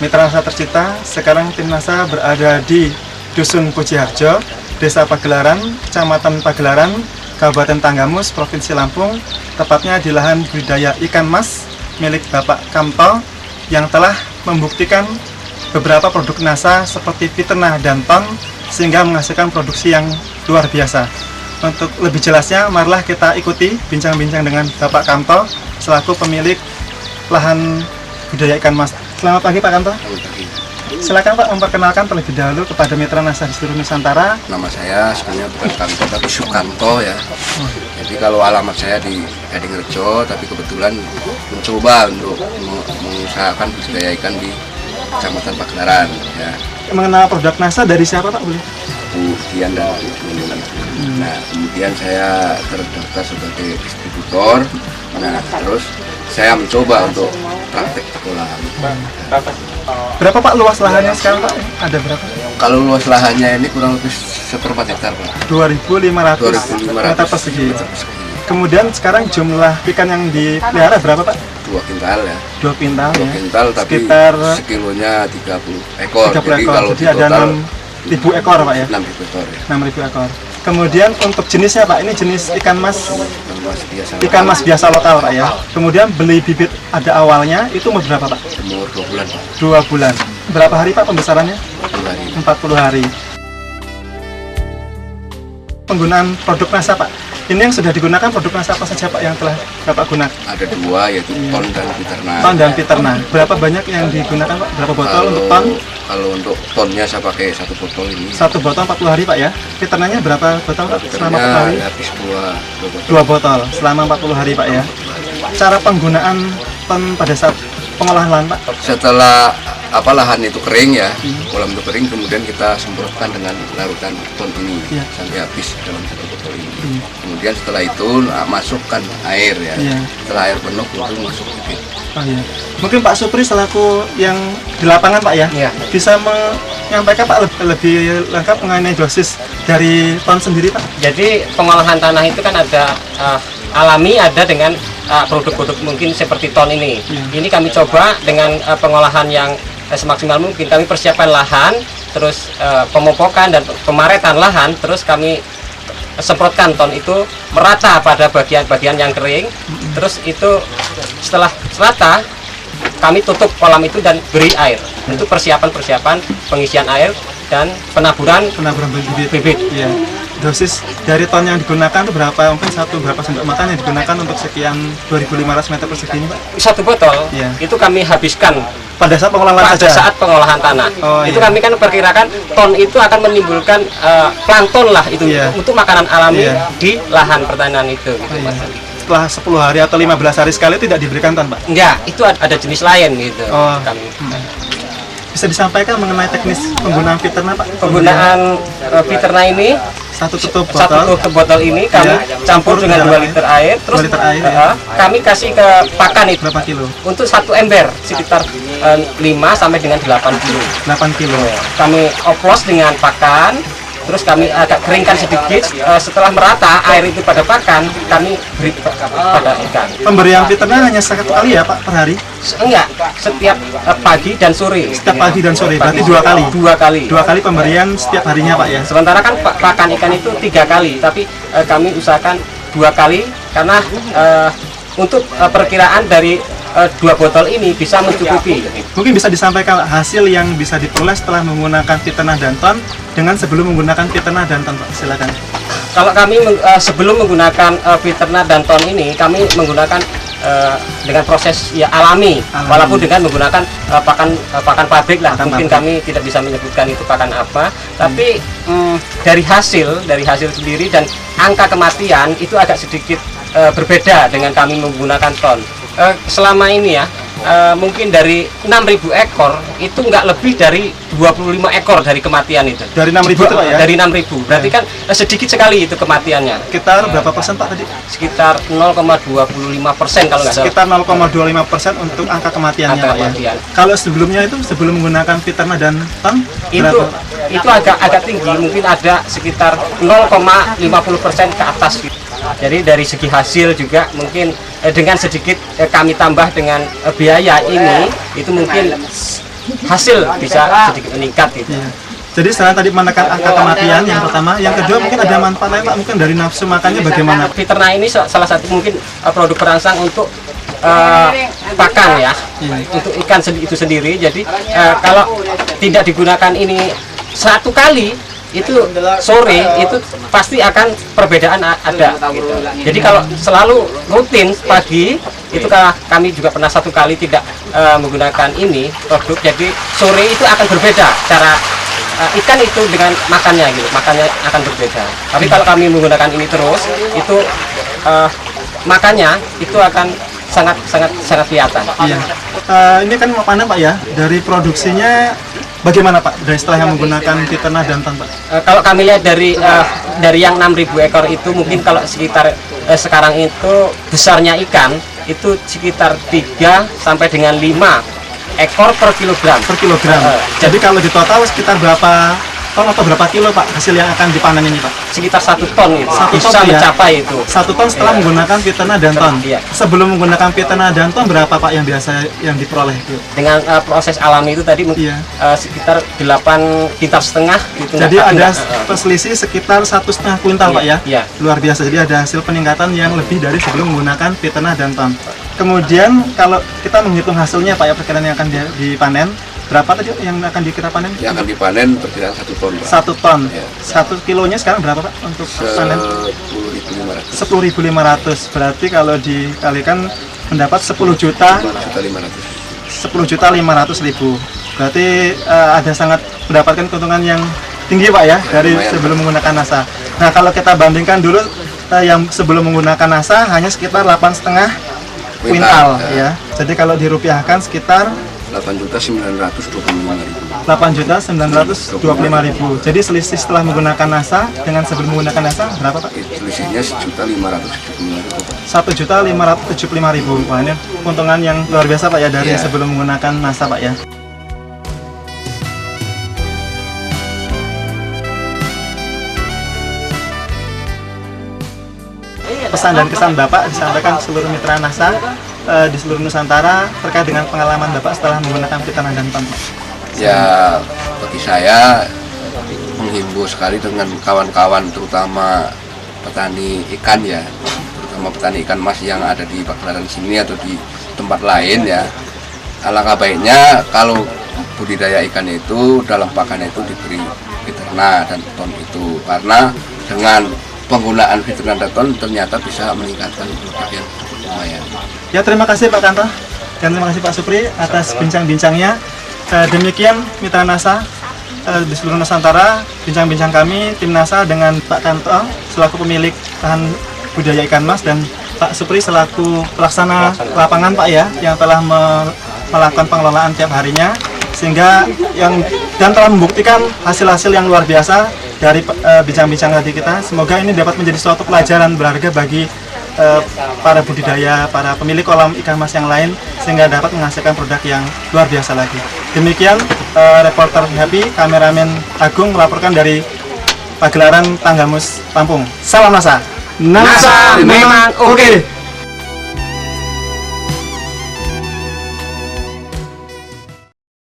Mitra Nasa tercinta, sekarang tim Nasa berada di Dusun Pujiharjo, Desa Pagelaran, Kecamatan Pagelaran, Kabupaten Tanggamus, Provinsi Lampung, tepatnya di lahan budidaya ikan mas milik Bapak Kamto yang telah membuktikan beberapa produk Nasa seperti Piterna dan Ton sehingga menghasilkan produksi yang luar biasa. Untuk lebih jelasnya, marilah kita ikuti bincang-bincang dengan Bapak Kamto selaku pemilik lahan budidaya ikan mas. Selamat pagi Pak Kamto. Selamat pagi. Silakan Pak memperkenalkan terlebih dahulu kepada Mitra Nasa di seluruh Nusantara. Nama saya sebenarnya bukan Kamto tapi Sukanto ya. Jadi kalau alamat saya di Gadingrejo, tapi kebetulan mencoba untuk mengusahakan budidaya ikan di Kecamatan Pagelaran ya. Mengenal produk Nasa dari siapa Pak boleh? Bu Dian dan teman-teman. Nah, kemudian saya terdaftar sebagai distributor. Nah, terus saya mencoba untuk praktek pengolahan. Berapa Pak luas lahannya sekarang Pak? Ada berapa? Kalau luas lahannya ini kurang lebih 1/4 hektar Pak. 2.500 meter persegi. Kemudian sekarang jumlah ikan yang dipelihara berapa Pak? 2 kintal ya. 2 kintal 2 ya. kintal tapi Sekitar sekilonya 30 ekor. 30 Jadi ekor. kalau Jadi di ada total 6.000 ekor Pak ya? 6.000 ekor ya. 6.000 ekor. Kemudian untuk jenisnya Pak, ini jenis ikan mas biasa lokal Pak ya. Kemudian beli bibit ada awalnya itu umur berapa Pak? Umur 2 bulan Pak. 2 bulan. Berapa hari Pak pembesarannya? 2 hari. 40 hari. Penggunaan produk Nasa Pak. Ini yang sudah digunakan produk Nasa apa saja Pak yang telah Bapak gunakan? Ada 2 yaitu Ton dan Piterna. Ton dan Piterna. Berapa banyak yang digunakan Pak? Berapa botol untuk ton? Kalau untuk tonnya saya pakai 1 botol ini. 1 botol 40 hari Pak ya. Piternanya berapa botol Pak selama 40 hari? Habis 2 botol. 2 botol selama 40 hari Pak ya. Cara penggunaan ton pada saat pengolahan lahan Pak? Setelah lahan itu kering ya, kolam itu kering, kemudian kita semprotkan dengan larutan ton ini sampai habis dalam 1 botol ini. Kemudian setelah itu masukkan air ya. Setelah air penuh itu masuk bibit. Oh iya. Mungkin Pak Supri selaku yang di lapangan Pak ya, bisa menyampaikan Pak lebih lengkap mengenai dosis dari ton sendiri Pak. Jadi pengolahan tanah itu kan ada alami, ada dengan produk-produk mungkin seperti ton ini. Ini kami coba dengan pengolahan yang semaksimal mungkin. Kami persiapkan lahan, terus pemupukan dan pemaretan lahan, terus kami semprotkan ton itu merata pada bagian-bagian yang kering. Terus itu setelah rata, kami tutup kolam itu dan beri air. Untuk persiapan pengisian air dan penaburan bibit. Iya. Dosis dari ton yang digunakan itu berapa? Mungkin berapa sendok makan yang digunakan untuk sekian 2.500 meter persegi ini Pak? 1 botol itu kami habiskan pada saat pengolahan pada saat pengolahan tanah. Itu kami kan perkirakan ton itu akan menimbulkan plankton lah itu untuk makanan alami di lahan pertanian itu. Setelah 10 hari atau 15 hari sekali tidak diberikan ton Pak? Enggak, itu ada jenis lain gitu. Kami. Bisa disampaikan mengenai teknis penggunaan Piterna Pak? Penggunaan Piterna ini satu tutup botol ini kami campur dengan 2 liter air, terus kami kasih ke pakan itu berapa kilo? Untuk 1 ember sekitar 5 sampai dengan 8 kilo. 8 kilo. Kami oplos dengan pakan, terus kami agak keringkan sedikit. Setelah merata air itu pada pakan, kami beri pada ikan. Pemberian Piterna hanya 1 kali ya Pak per hari? Enggak, setiap pagi dan sore. Setiap pagi dan sore, berarti 2 kali? 2 kali. 2 kali pemberian setiap harinya Pak ya? Sementara kan pakan ikan itu 3 kali, tapi kami usahakan 2 kali karena untuk perkiraan dari 2 botol ini bisa mencukupi. Mungkin bisa disampaikan hasil yang bisa diperoleh setelah menggunakan Piterna dan Ton dengan sebelum menggunakan Piterna dan Ton Pak, silakan. Kalau kami sebelum menggunakan Piterna dan Ton ini, kami menggunakan dengan proses alami, walaupun dengan menggunakan pakan pabrik lah. Mungkin kami tidak bisa menyebutkan itu pakan apa, tapi dari hasil sendiri dan angka kematian itu agak sedikit berbeda dengan kami menggunakan ton. Selama ini ya, mungkin dari 6.000 ekor itu nggak lebih dari 25 ekor dari kematian itu. Dari 6.000 itu Pak ya? Dari 6.000, berarti kan sedikit sekali itu kematiannya. Sekitar berapa persen Pak tadi? Sekitar 0,25% kalau nggak salah. Sekitar 0,25% untuk angka kematiannya Pak ya? Kalau sebelumnya itu, sebelum menggunakan Piterna dan Ton, itu agak tinggi, mungkin ada sekitar 0,50% ke atas. Jadi dari segi hasil juga mungkin dengan sedikit kami tambah dengan biaya ini, itu mungkin hasil bisa sedikit meningkat gitu. Iya. Jadi selain tadi menekan angka kematian yang pertama, yang kedua mungkin ada manfaat lain Pak, mungkin dari nafsu makannya bagaimana? Peternak ini salah satu mungkin produk perangsang untuk pakan ya, untuk ikan itu sendiri. Jadi kalau tidak digunakan ini satu kali, itu sore itu pasti akan perbedaan ada gitu. Jadi kalau selalu rutin pagi itu kami juga pernah satu kali tidak menggunakan ini produk, jadi sore itu akan berbeda cara ikan itu dengan makannya gitu, makannya akan berbeda. Tapi kalau kami menggunakan ini terus, itu makannya itu akan sangat kelihatan. Iya. Ini kan mau panen Pak ya, dari produksinya bagaimana Pak? Dari setelah yang menggunakan peternak jantan Pak? Kalau kami lihat dari yang 6.000 ekor itu mungkin kalau sekitar sekarang itu besarnya ikan itu sekitar 3 sampai dengan 5 ekor per kilogram. Per kilogram. Jadi kalau di total sekitar berapa ton atau berapa kilo Pak hasil yang akan dipanen ini Pak? Sekitar 1 ton itu. 1 bisa ton, mencapai itu. 1 ton setelah menggunakan peternak dan ton. Iya. Sebelum menggunakan peternak dan ton berapa Pak yang biasa yang diperoleh itu? Dengan proses alami itu tadi mungkin Iya. sekitar 8 kintal setengah gitu. Jadi ada selisih sekitar 1,5 kuintal Pak ya? Iya. Luar biasa. Jadi ada hasil peningkatan yang lebih dari sebelum menggunakan peternak dan ton. Kemudian kalau kita menghitung hasilnya Pak ya, perkiraan yang akan dipanen, berapa tadi yang akan kita panen? Yang akan dipanen perkiraan 1 ton, Pak. 1 ton. Ya. 1 kilonya sekarang berapa Pak untuk panen? 10.500. 10.500. Berarti kalau dikalikan mendapat 10 juta 10.500. Berarti ada sangat mendapatkan keuntungan yang tinggi Pak ya dari lumayan, sebelum menggunakan NASA. Nah kalau kita bandingkan dulu yang sebelum menggunakan NASA hanya sekitar 8,5 kuintal ya. Jadi kalau dirupiahkan sekitar 8.925.000. 8.925.000. Jadi selisih setelah menggunakan NASA dengan sebelum menggunakan NASA berapa Pak? Selisihnya 1.575.000, Pak. 1.575.000. Wah ini keuntungan yang luar biasa Pak ya dari Iya. sebelum menggunakan NASA Pak ya. Pesan dan kesan Bapak disampaikan ke seluruh mitra NASA di seluruh Nusantara terkait dengan pengalaman Bapak setelah menggunakan peternak dan ton. Ya, bagi saya menghimbau sekali dengan kawan-kawan terutama petani ikan ya, terutama petani ikan mas yang ada di Pagelaran sini atau di tempat lain ya. Alangkah baiknya kalau budidaya ikan itu dalam pakan itu diberi peternak dan ton itu, karena dengan penggunaan peternak dan ton ternyata bisa meningkatkan produk yang cukup lumayan. Ya terima kasih Pak Kanto dan terima kasih Pak Supri atas bincang-bincangnya. Demikian mitra NASA di seluruh Nusantara, bincang-bincang kami tim NASA dengan Pak Kanto selaku pemilik lahan budidaya ikan mas dan Pak Supri selaku pelaksana lapangan Pak ya yang telah melakukan pengelolaan tiap harinya sehingga dan telah membuktikan hasil-hasil yang luar biasa dari bincang-bincang tadi kita. Semoga ini dapat menjadi suatu pelajaran berharga bagi para budidaya, para pemilik kolam ikan mas yang lain sehingga dapat menghasilkan produk yang luar biasa lagi. Demikian reporter Happy, kameramen Agung melaporkan dari Pagelaran Tanggamus, Lampung. Salam NASA. NASA memang oke.